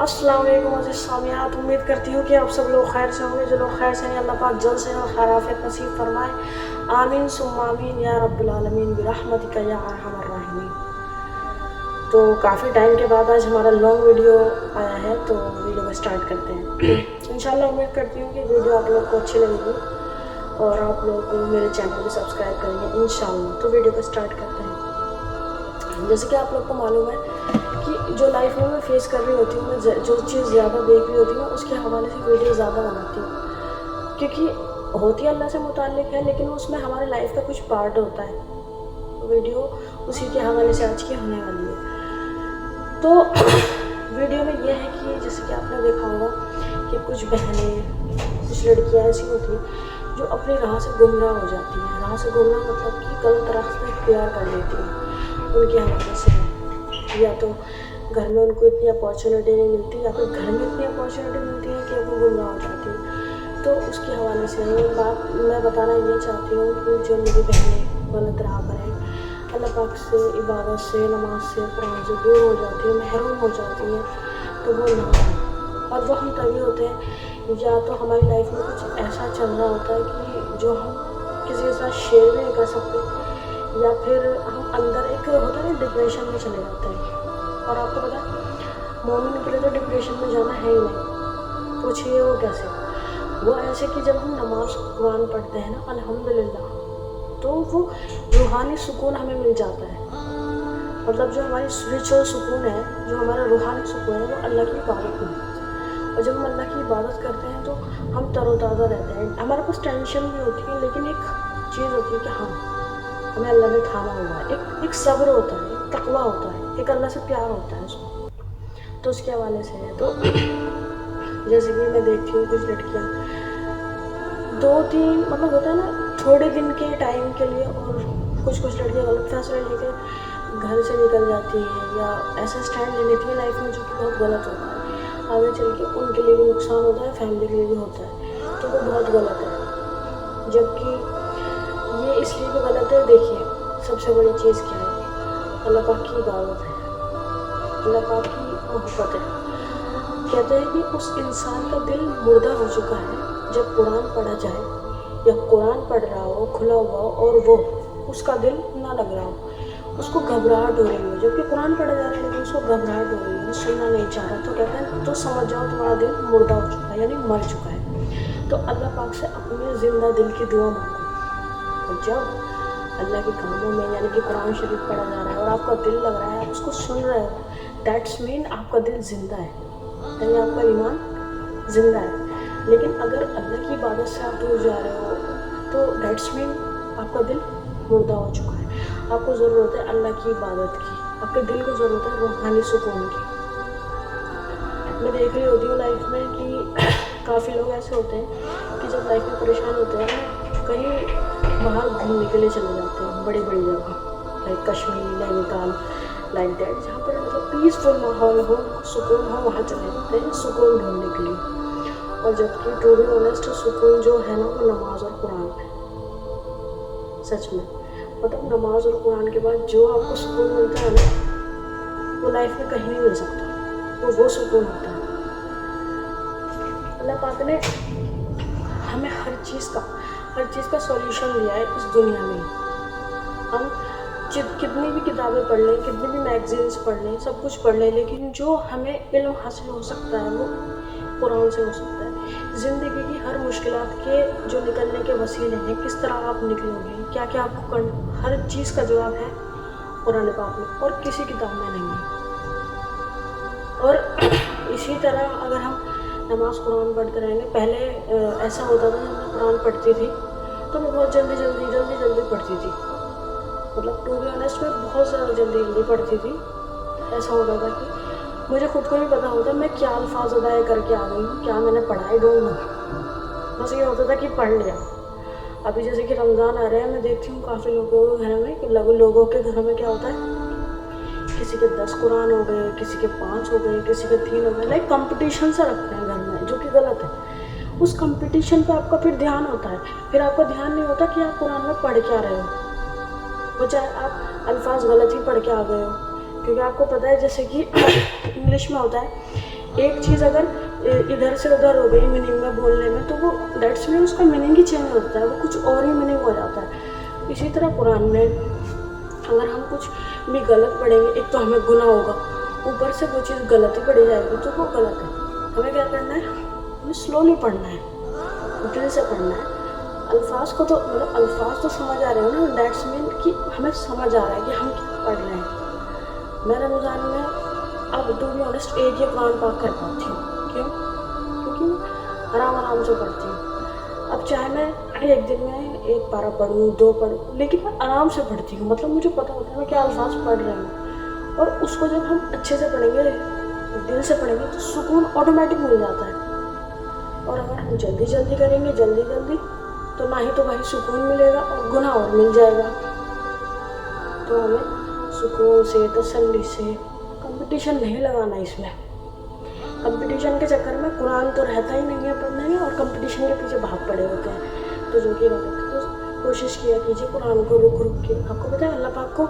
अस्सलाम वालेकुम अज़ीज़ सामियात, उम्मीद करती हूँ कि आप सब लोग खैर से होंगे। जो लोग खैर से हैं अल्लाह पाक जल्द से जल्द खैर आफियत नसीब फरमाए, आमीन सुम्मा आमीन या रब्बुल आलमीन बिरहमतिका या अरहमर राहिमीन। तो काफ़ी टाइम के बाद आज हमारा लॉन्ग वीडियो आया है, तो वीडियो को स्टार्ट करते हैं। इंशाल्लाह उम्मीद करती हूँ कि वीडियो आप लोग को अच्छी लगेगी और आप लोग मेरे चैनल को सब्सक्राइब करेंगे इंशाल्लाह। तो वीडियो को स्टार्ट करते हैं। जैसे कि आप लोग को मालूम है कि जो लाइफ में मैं फेस कर रही होती हूँ, मैं जो चीज़ ज़्यादा देख रही होती हूँ, उसके हवाले से वीडियो ज़्यादा बनाती हूँ, क्योंकि होती अल्लाह से मुताल्लिक़ है, लेकिन उसमें हमारे लाइफ का कुछ पार्ट होता है। वीडियो उसी के हवाले से आज की होने वाली है। तो वीडियो में ये है कि जैसे कि आपने देखा होगा कि कुछ बहनें, कुछ लड़कियाँ ऐसी होती हैं जो अपनी राह से गुमराह हो जाती हैं। राह से गुमराह मतलब कि गलत रास्ते इख्तियार कर लेती हैं उनके हवाले से, या तो घर में उनको इतनी अपॉर्चुनिटी नहीं मिलती, या फिर घर में इतनी अपॉर्चुनिटी मिलती है कि वो गुमराह हो जाती है। तो उसके हवाले से बात मैं बताना ये चाहती हूँ कि जो मेरी बहनें गलत राह पर हैं, अल्लाह पाक से, इबादत से, नमाज से, कुरान से दूर हो जाती हैं, महरूम हो जाती हैं, तो वो ना हो। और वो हम तभी होते हैं या तो हमारी लाइफ में कुछ ऐसा चल रहा होता है कि जो हम किसी के साथ शेयर भी नहीं कर सकते, या फिर हम अंदर एक होता है ना, डिप्रेशन में चले जाते हैं। और आपको पता है मोमिन के लिए तो डिप्रेशन में जाना है ही नहीं। पूछिए वो कैसे? वो ऐसे कि जब हम नमाज कुरान पढ़ते हैं ना, अल्हम्दुलिल्लाह, तो वो रूहानी सुकून हमें मिल जाता है। मतलब जो हमारी स्पिरिचुअल सुकून है, जो हमारा रूहानी सुकून है, वो अल्लाह की इबादत में। और जब हम अल्लाह की इबादत करते हैं तो हम तरोताज़ा रहते हैं। हमारे पास टेंशन भी होती है, लेकिन एक चीज़ होती है कि हाँ, हमें अल्लाह ने थामा हुआ है। एक सब्र होता है, एक तकवा होता है, एक अल्लाह से प्यार होता है उसको। तो उसके हवाले से है। तो जैसे कि मैं देखती हूँ कुछ लड़कियाँ 2-3 मतलब होता है ना, थोड़े दिन के टाइम के लिए, और कुछ लड़कियाँ गलत फैसले लेकर घर से निकल जाती हैं, या ऐसा स्टैंड ले लेती है लाइफ में जो कि बहुत गलत होता है। आगे चल के उनके लिए भी नुकसान होता है, फैमिली के लिए भी होता है, तो वो बहुत गलत है। जबकि ये इसलिए भी गलत है, देखिए सबसे बड़ी चीज़ क्या है? अल्लाह पाक की इबादत है, अल्लाह पाक की मोहब्बत है। कहते हैं कि उस इंसान का दिल मुर्दा हो चुका है जब कुरान पढ़ा जाए, या कुरान पढ़ रहा हो खुला हुआ हो और वो उसका दिल ना लग रहा हो, उसको घबराहट हो रही हो, जबकि कुरान पढ़ा जा रहा है लेकिन उसको घबराहट हो रही है, सुनना नहीं चाह रहा, तो कहते हैं तो समझ जाओ तुम्हारा दिल मुर्दा हो चुका है, यानी मर चुका है। तो अल्लाह पाक से अपने ज़िंदा दिल की दुआ मांगो। तो जब अल्लाह के कामों में, यानी कि कुरान शरीफ पढ़ा जा रहा है और आपका दिल लग रहा है, आप उसको सुन रहे हो, दैट्स मीन आपका दिल ज़िंदा है, यानी आपका ईमान ज़िंदा है। लेकिन अगर अल्लाह की इबादत से आप दूर जा रहे हो, तो दैट्स मीन आपका दिल मुर्दा हो चुका है। आपको ज़रूरत है अल्लाह की इबादत की, आपके दिल को ज़रूरत है रूहानी सुकून की। मैं देख रही होती हूँ लाइफ में कि काफ़ी लोग ऐसे होते हैं कि जब लाइफ में परेशान होते हैं, कहीं बाहर घूमने के लिए चले जाते हैं, बड़ी बड़ी जगह like Kashmir, Nainital, like that, जहाँ पर मतलब पीसफुल माहौल हो, सुकून हो, वहाँ चले जाते हैं सुकून ढूंढने के लिए। और जबकि टू बी ऑनेस्ट, सुकून जो है ना, वो नमाज और कुरान है। सच में मतलब नमाज और कुरान के बाद जो आपको सुकून मिलता है ना, वो लाइफ में कहीं नहीं मिल सकता। वो सुकून होता है। अल्लाह पाक ने हमें हर चीज़ का सॉल्यूशन दिया है इस दुनिया में। हम कितनी भी किताबें पढ़ लें, कितनी भी मैगजीन्स पढ़ लें, सब कुछ पढ़ लें, लेकिन जो हमें इल्म हासिल हो सकता है वो कुरान से हो सकता है। ज़िंदगी की हर मुश्किलात के जो निकलने के वसीले हैं, किस तरह आप निकलोगे, क्या क्या आपको करना, हर चीज़ का जवाब है कुरान पाक में, और किसी किताब में नहीं है। और इसी तरह अगर हम नमाज कुरान पढ़ते रहेंगे, पहले ऐसा होता था जब मैं कुरान पढ़ती थी तो मैं बहुत जल्दी पढ़ती थी। मतलब टू बी ऑनेस्ट मैं बहुत ज़्यादा जल्दी पढ़ती थी। ऐसा होता था कि मुझे खुद को नहीं पता होता मैं क्या अल्फाज अदा करके आ गई हूँ, क्या मैंने पढ़ा, आई डोंट नो। बस ये होता था कि पढ़ लिया। अभी जैसे कि रमज़ान आ रहा है, मैं देखती हूँ काफ़ी लोगों के घर में, लोगों के घर में क्या होता है, किसी के 10 कुरान हो गए, किसी के 5 हो गए, किसी के 3 हो गए, लाइक कंपटीशन सा रखते हैं घर में, जो कि गलत है। उस कंपटीशन पे आपका फिर ध्यान होता है, फिर आपका ध्यान नहीं होता कि आप कुरान में पढ़ क्या रहे हो, वो चाहे आप अल्फाज गलत ही पढ़ के आ गए हो। क्योंकि आपको पता है जैसे कि इंग्लिश में होता है एक चीज़ अगर इधर से उधर हो गई मीनिंग में बोलने में, तो वो दैट्स मीन उसका मीनिंग ही चेंज होता है, वो कुछ और ही मीनिंग हो जाता है। इसी तरह कुरान में अगर हम कुछ भी गलत पढ़ेंगे, एक तो हमें गुनाह होगा, ऊपर से वो चीज़ गलत ही पढ़ी जाएगी, तो वो गलत है। हमें क्या करना है, हमें स्लोली पढ़ना है, दिल से पढ़ना है। अल्फाज को तो मतलब अल्फाज तो समझ आ रहे हो ना, दैट्स मीन कि हमें समझ आ रहा है कि हम क्या पढ़ रहे हैं। मैं रमज़ान में अब टू बी ऑनेस्ट एक ही कुरान पाक कर पाती हूँ। क्यों? क्योंकि आराम से पढ़ती हूँ। अब चाहे मैं एक दिन में एक पारा पढ़ूँ, 2 पढ़ूँ, लेकिन मैं आराम से पढ़ती हूँ। मतलब मुझे पता होता है मैं क्या अल्फाज पढ़ रही हूँ, और उसको जब हम अच्छे से पढ़ेंगे, दिल से पढ़ेंगे, तो सुकून ऑटोमेटिक मिल जाता है। और अगर हम जल्दी करेंगे, जल्दी, तो ना ही तो वही सुकून मिलेगा और गुनाह और मिल जाएगा। तो हमें सुकून से, तसल्ली से, कंपटीशन नहीं लगाना इसमें। कंपटीशन के चक्कर में कुरान तो रहता ही नहीं है पढ़ने में, और कंपटीशन के पीछे भाग पड़े होते हैं, तो जो कि गलत है। तो कोशिश किया कीजिए कुरान को रुक के। आपको पता है अल्लाह पाक को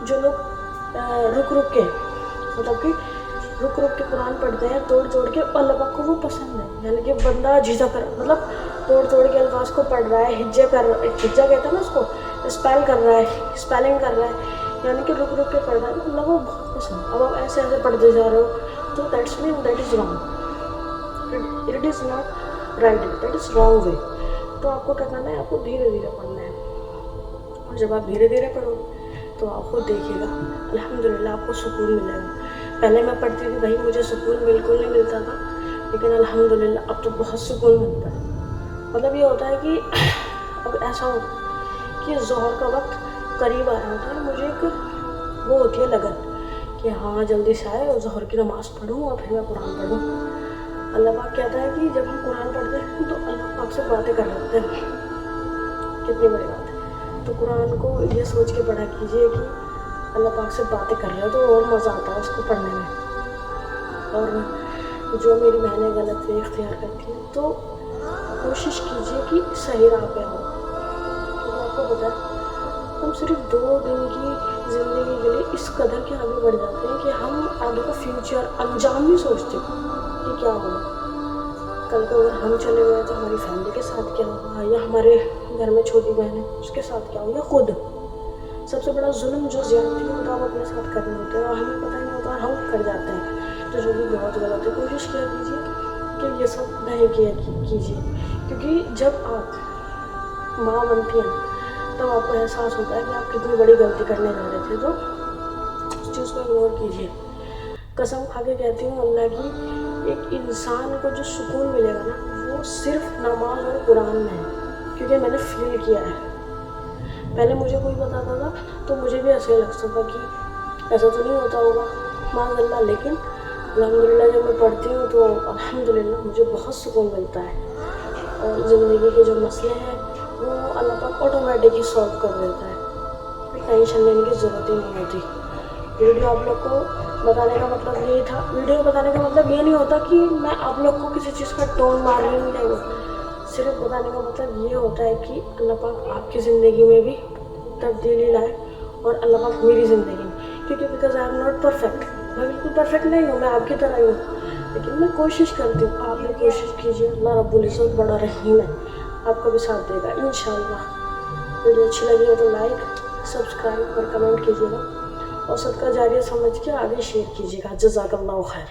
जो लोग रुक के, मतलब कि रुक के कुरान पढ़ते हैं, तोड़ के, अल्लाह पाक को वो पसंद है। यानी कि बंदा झिझक कर, मतलब तोड़ के अल्फाज को पढ़ रहा है, हिज्जा कहते हैं ना उसको, स्पेलिंग कर रहा है, यानी कि रुक के पढ़ रहा है, तो अल्लाह को बहुत पसंद। अब आप ऐसे पढ़ते जा रहे हो, तो that's mean that is wrong, it is not right, that is wrong way. तो आपको क्या करना है, आपको धीरे पढ़ना है। और जब आप धीरे पढ़ोगे तो आपको देखिएगा अल्हम्दुलिल्लाह आपको सुकून मिलेगा। पहले मैं पढ़ती थी भाई, मुझे सुकून बिल्कुल नहीं मिलता था, लेकिन अल्हम्दुलिल्लाह अब तो बहुत सुकून मिलता है। मतलब ये होता है कि अब ऐसा हो कि ज़ोहर का वक्त करीब आ रहा होता है, मुझे एक वो होती है लगन कि हाँ जल्दी से आए और ज़ोहर की नमाज़ पढ़ूँ और फिर मैं कुरान पढ़ूँ। अल्लाह पाक कहता है कि जब हम कुरान पढ़ते हैं तो अल्लाह पाक से बातें कर लेते हैं, कितनी बड़ी बात है। तो कुरान को ये सोच के पढ़ा कीजिए कि अल्लाह पाक से बातें कर रहे हो, तो और मज़ा आता है उसको पढ़ने में। और जो मेरी बहनें गलत वे इख्तियार करती हैं, तो कोशिश कीजिए कि सही राह पे हो। तो आपको पता है हम सिर्फ 2 दिन की ज़िंदगी के लिए इस कदर के आगे बढ़ जाते हैं कि हम आगे का फ्यूचर अंजाम नहीं सोचते कि क्या होगा। कल को अगर हम चले गए तो हमारी फैमिली के साथ क्या होगा, या हमारे घर में छोटी बहन है उसके साथ क्या होगा, खुद सबसे बड़ा जुल्म जो ज़्यादती होता है वो अपने साथ करने होते हैं, और हमें पता नहीं होता, हम कर जाते हैं, तो जो भी बहुत गलत है। कोशिश किया कीजिए कि ये सब नहीं किया कीजिए, क्योंकि जब आप माँ बनती हैं तब आपको एहसास होता है कि आप कितनी बड़ी गलती करने जा रहे थे। तो उस चीज़ को इग्नोर कीजिए। कसम खा के कहती हूँ अल्लाह की, एक इंसान को जो सुकून मिलेगा ना, वो सिर्फ नमाज और कुरान में है, क्योंकि मैंने फील किया है। पहले मुझे कोई बताता था तो मुझे भी ऐसे लगता था कि ऐसा तो नहीं होता होगा माज़अल्लाह, लेकिन अल्हम्दुलिल्लाह जब मैं पढ़ती हूँ तो अल्हम्दुलिल्लाह मुझे बहुत सुकून मिलता है, और ज़िंदगी के जो मसले हैं वो अल्लाह पाक ऑटोमेटिक ही सॉल्व कर देता है, कोई टेंशन लेने की ज़रूरत ही नहीं होती। वीडियो आप लोग को बताने का मतलब यही था। वीडियो बताने का मतलब ये नहीं होता कि मैं आप लोग को किसी चीज़ का टोन मार रही हूँ, नहीं, सिर्फ बताने का मतलब ये होता है कि अल्लाह पाक आपकी ज़िंदगी में भी तब्दीली लाए, और अल्लाह पाक मेरी ज़िंदगी में, क्योंकि because I am not perfect, मैं बिल्कुल परफेक्ट नहीं हूँ, मैं आपकी तरह ही हूँ, लेकिन मैं कोशिश करती हूँ। आप भी कोशिश कीजिए, अल्लाह रब्बुल इज़्ज़त बड़ा रहीम है, आपका भी साथ देगा इंशाअल्लाह। वीडियो अच्छी लगी हो तो लाइक, सब्सक्राइब और कमेंट कीजिएगा, और सदका जारिया समझ के आगे शेयर कीजिएगा। जज़ाकल्लाहु खैर।